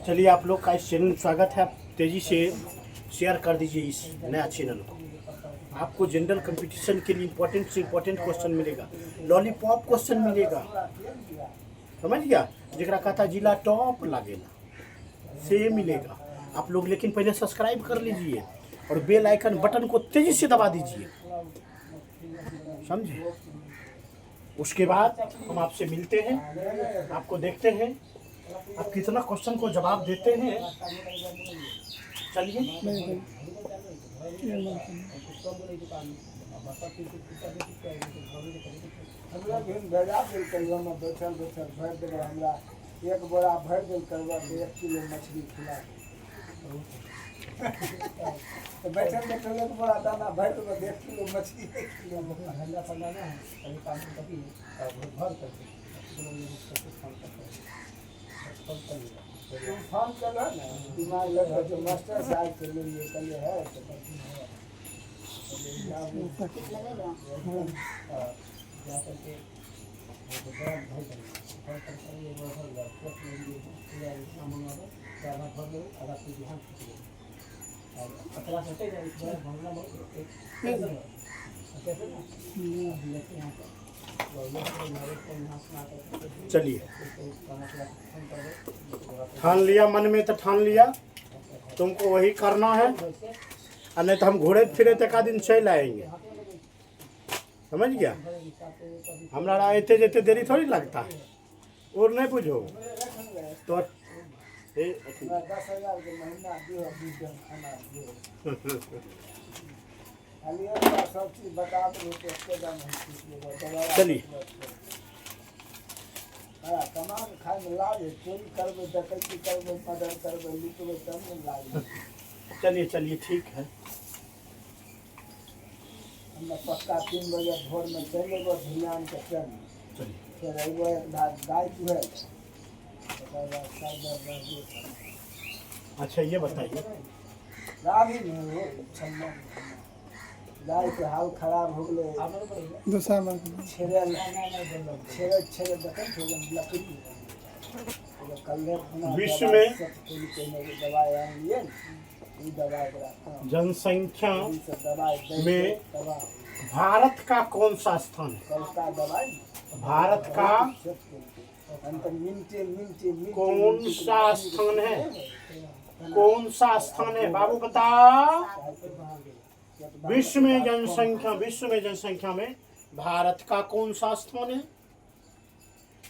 चलिए, आप लोग का इस चैनल में स्वागत है। आप तेज़ी से शेयर कर दीजिए इस नया चैनल को। आपको जनरल कंपटीशन के लिए इम्पोर्टेंट से इम्पोर्टेंट क्वेश्चन मिलेगा, लॉलीपॉप क्वेश्चन मिलेगा, समझ गया। जरा कहता जिला टॉप लागेला से मिलेगा। आप लोग लेकिन पहले सब्सक्राइब कर लीजिए और बेल आइकन बटन को तेज़ी से दबा दीजिए, समझे। उसके बाद हम आपसे मिलते हैं, आपको देखते हैं आप कितना क्वेश्चन को जवाब देते हैं। चलिए, एक बोरा भर दिल करवा 1 किलो मछली खिला तो बैठल बैठल एक बोरा दाना भर दो 1 किलो मछली 1 किलो हल्ला फलाना है कभी काम कभी भर करके तुम फोन कर ना दिमाग लगा जो मास्टर साहब के लिए कल है तो चलिए, ठान लिया मन में तो ठान लिया, तुमको वही करना है। और नहीं तो हम घूरे फिरे तो एक दिन चल आएंगे, समझ गया। हमारा आते जेते देरी थोड़ी लगता है, और नहीं बुझो तो 10,000 के महीना दियो खाना दियो सब चीज बता दो तो उसके दाम चलिए, कमान खाए में लाभ है। चोरी करबे, डकैती करबे, मर्डर करबे, लूटबे तब में लाभ है। चलिए चलिए, ठीक है। हम पक्का 3 बजे भोर में चले गो ध्यान के ट्रेन चलिए, फिर अइबो गाय दुहे। अच्छा ये बताइए, रावी में हो छन्ना गाय के हाल खराब हो गए दूसरा में छेड़े छेड़े देखन हो गए लकड़ी विश्व में दवाई आएंगे ये दवाई जनसंख्या में भारत का कौन सा स्थान है? का दवाई भारत का कौन सा स्थान है? कौन सा स्थान है बाबू बता। विश्व में जनसंख्या में भारत का कौन सा स्थान है?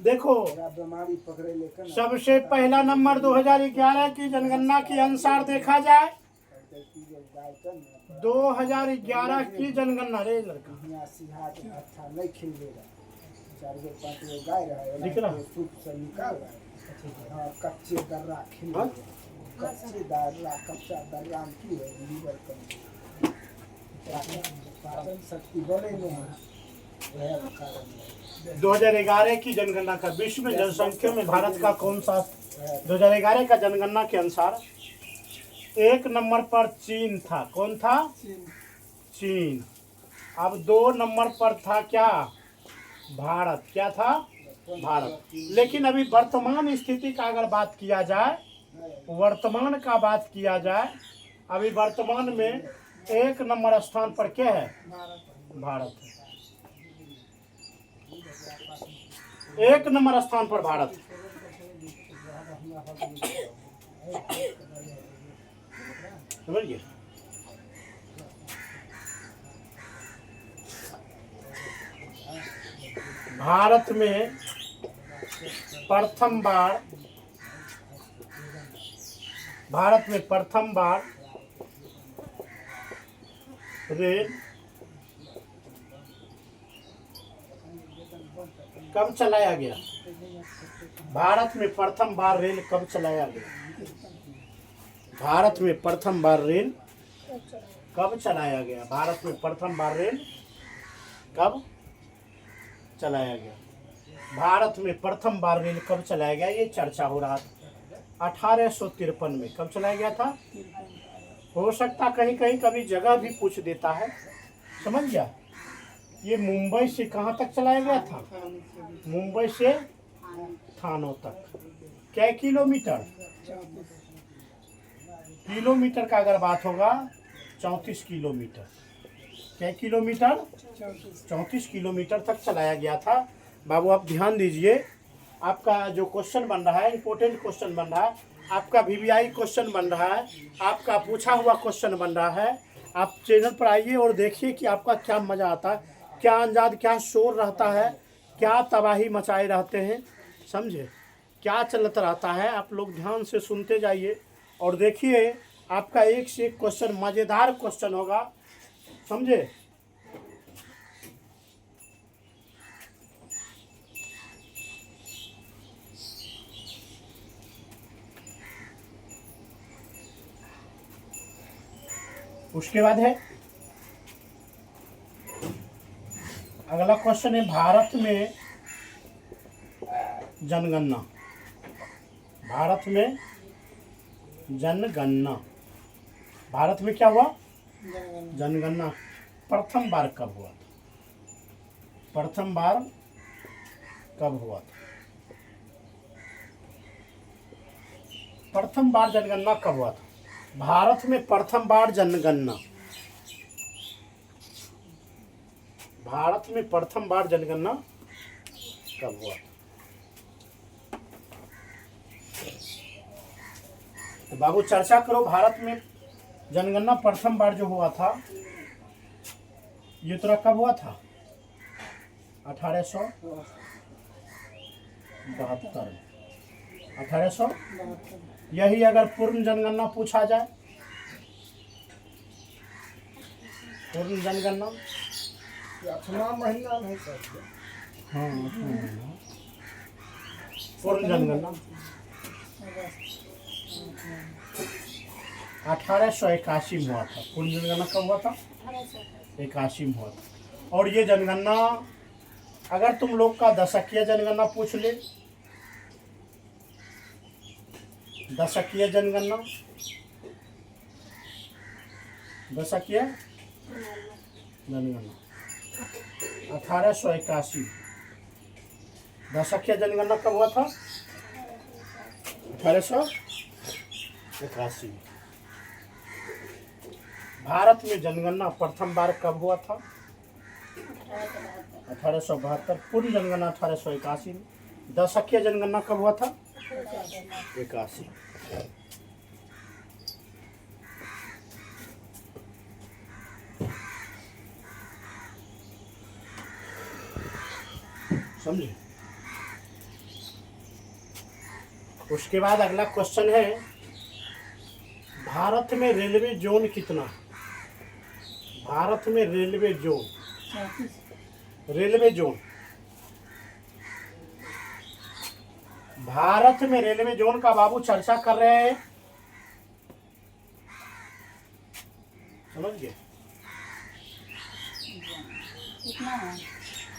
देखो, बीमारी पकड़े लेकर सबसे पहला नंबर 2011 की जनगणना के अनुसार देखा जाए, 2011 की जनगणना रे लड़का अच्छा नहीं खिल देगा 4-5 गाय रहा सूप से निकाल रहा है कच्चे दर्रा खिल कच्चे दर्रा कच्चा दर्रा की है लीवर कम पाचन शक्ति बढ़े में 2011 की जनगणना का विश्व में जनसंख्या में भारत का कौन सा 2011 का जनगणना के अनुसार 1 नंबर पर चीन था। कौन था? चीन। अब 2 नंबर पर था क्या? भारत। क्या था? भारत। लेकिन अभी वर्तमान स्थिति का अगर बात किया जाए, वर्तमान का बात किया जाए, अभी वर्तमान में 1 नंबर स्थान पर क्या है? भारत है। 1 नंबर स्थान पर भारत। समझिए, भारत में प्रथम बार रेल कब चलाया गया? भारत में प्रथम बार रेल कब चलाया गया? भारत में प्रथम बार रेल कब चलाया गया? भारत में प्रथम बार रेल कब चलाया गया? भारत में प्रथम बार रेल कब चलाया गया? ये चर्चा हो रहा था। 1853 में कब चलाया गया था? हो सकता कहीं कहीं कभी जगह भी पूछ देता है, समझ गया। ये मुंबई से कहाँ तक चलाया गया था? मुंबई से थानों तक। क्या किलोमीटर? किलोमीटर का अगर बात होगा 34 किलोमीटर। क्या किलोमीटर? 34 किलोमीटर तक चलाया गया था। बाबू आप ध्यान दीजिए, आपका जो क्वेश्चन बन रहा है इंपॉर्टेंट क्वेश्चन बन रहा है, आपका वीवीआई क्वेश्चन बन रहा है, आपका पूछा हुआ क्वेश्चन बन रहा है। आप चैनल पर आइए और देखिए कि आपका क्या मज़ा आता है, क्या अंदाज, क्या शोर रहता है, क्या तबाही मचाए रहते हैं, समझे, क्या चलता रहता है। आप लोग ध्यान से सुनते जाइए और देखिए, आपका एक से एक क्वेश्चन मज़ेदार क्वेश्चन होगा, समझे। उसके बाद है अगला क्वेश्चन है भारत में जनगणना। भारत में जनगणना, भारत में क्या हुआ? जनगणना प्रथम बार कब हुआ था? प्रथम बार कब हुआ था? प्रथम बार जनगणना कब हुआ था? भारत में प्रथम बार जनगणना, भारत में प्रथम बार जनगणना कब हुआ था? तो बाबू चर्चा करो, भारत में जनगणना प्रथम बार जो हुआ था ये तो कब हुआ था? 1872 में। 1800 यही अगर पूर्ण जनगणना पूछा जाए, पूर्ण जनगणना 8वां महीना नहीं करते। हाँ पूर्ण जनगणना 1881 में हुआ था। पूर्ण जनगणना कब हुआ था? 81 में हुआ था। और ये जनगणना अगर तुम लोग का दशकीय जनगणना पूछ ले, दशकीय जनगणना, दशकीय जनगणना 1881, दशकीय जनगणना कब हुआ था? 1881। भारत में जनगणना प्रथम बार कब हुआ था? 1872। पूर्ण जनगणना 1881 में। दशकीय जनगणना कब हुआ था? 81। समझे। उसके बाद अगला क्वेश्चन है, भारत में रेलवे जोन कितना? भारत में railway zone, railway zone, Bharat में रेलवे जोन का बाबू चर्चा कर रहे हैं, समझ गए।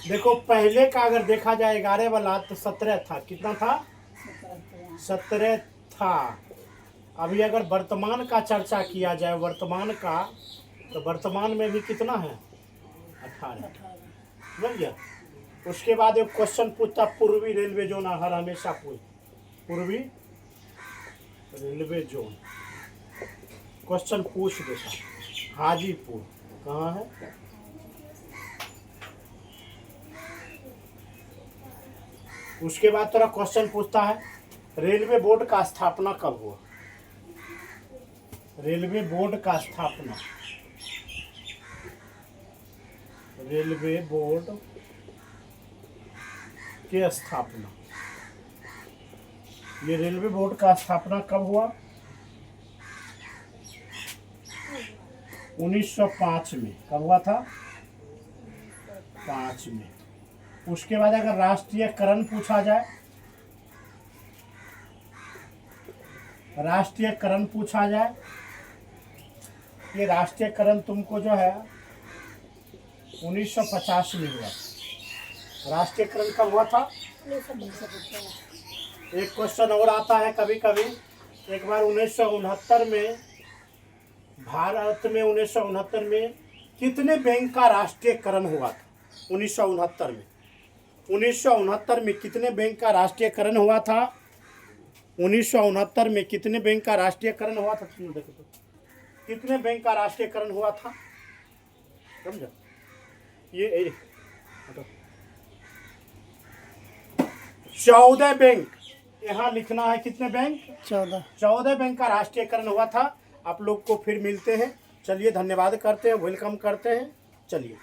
देखो पहले का अगर देखा जाए 11 वाला तो 17 था। कितना था? 17 था। अभी अगर वर्तमान का चर्चा किया जाए, वर्तमान का, तो वर्तमान में भी कितना है? 18। समझ गया। उसके बाद एक क्वेश्चन पूछता पूर्वी रेलवे जोन, हर हमेशा पूछ पूर्वी रेलवे जोन क्वेश्चन पूछ देता। हाजीपुर कहाँ है? उसके बाद तेरा क्वेश्चन पूछता है रेलवे बोर्ड का स्थापना कब हुआ? रेलवे बोर्ड का स्थापना, रेलवे बोर्ड की स्थापना, ये रेलवे बोर्ड का स्थापना कब हुआ? 1905 में। कब हुआ था? 5 में। उसके बाद अगर राष्ट्रीयकरण पूछा जाए, राष्ट्रीयकरण पूछा जाए, ये राष्ट्रीयकरण तुमको जो है 1950 में हुआ। राष्ट्रीयकरण कब हुआ था? एक क्वेश्चन और आता है कभी कभी, एक बार 1969 में, भारत में 1969 में कितने बैंक का राष्ट्रीयकरण हुआ था? 1969 में। 1969 में कितने बैंक का राष्ट्रीयकरण हुआ था? 1969 में कितने बैंक का राष्ट्रीयकरण हुआ था? तुम देखो तो कितने बैंक का राष्ट्रीयकरण हुआ था, समझो ये 14 बैंक, यहाँ लिखना है कितने बैंक? 14 बैंक का राष्ट्रीयकरण हुआ था। आप लोग को फिर मिलते हैं, चलिए धन्यवाद करते हैं, वेलकम करते हैं, चलिए।